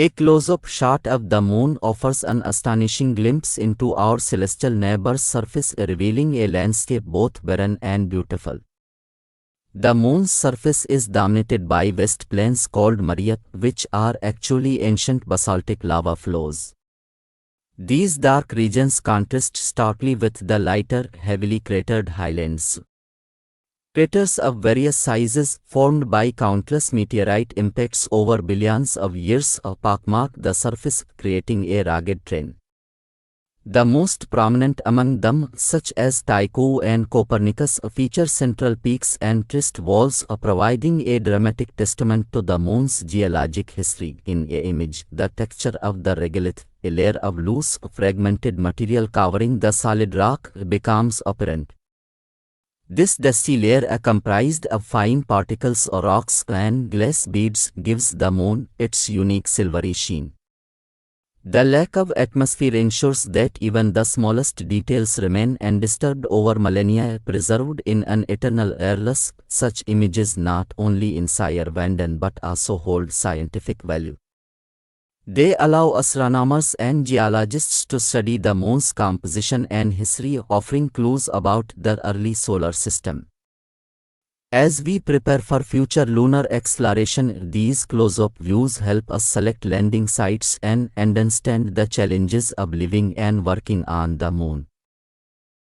A close-up shot of the moon offers an astonishing glimpse into our celestial neighbor's surface, revealing a landscape both barren and beautiful. The moon's surface is dominated by vast plains called meteorite, which are actually ancient basaltic lava flows. These dark regions contrast starkly with the lighter, heavily cratered highlands. Craters of various sizes, formed by countless meteorite impacts over billions of years, pockmark the surface, creating a rugged terrain. The most prominent among them, such as Tycho and Copernicus, feature central peaks and terraced walls, providing a dramatic testament to the moon's geologic history. In an image, the texture of the regolith, a layer of loose, fragmented material covering the solid rock, becomes apparent. This dusty layer, comprised of fine particles or rocks and glass beads, gives the moon its unique silvery sheen. The lack of atmosphere ensures that even the smallest details remain undisturbed over millennia, preserved in an eternal airless. Such images not only inspire wonder but also hold scientific value. They allow astronomers and geologists to study the moon's composition and history, offering clues about the early solar system. As we prepare for future lunar exploration, these close-up views help us select landing sites and understand the challenges of living and working on the moon.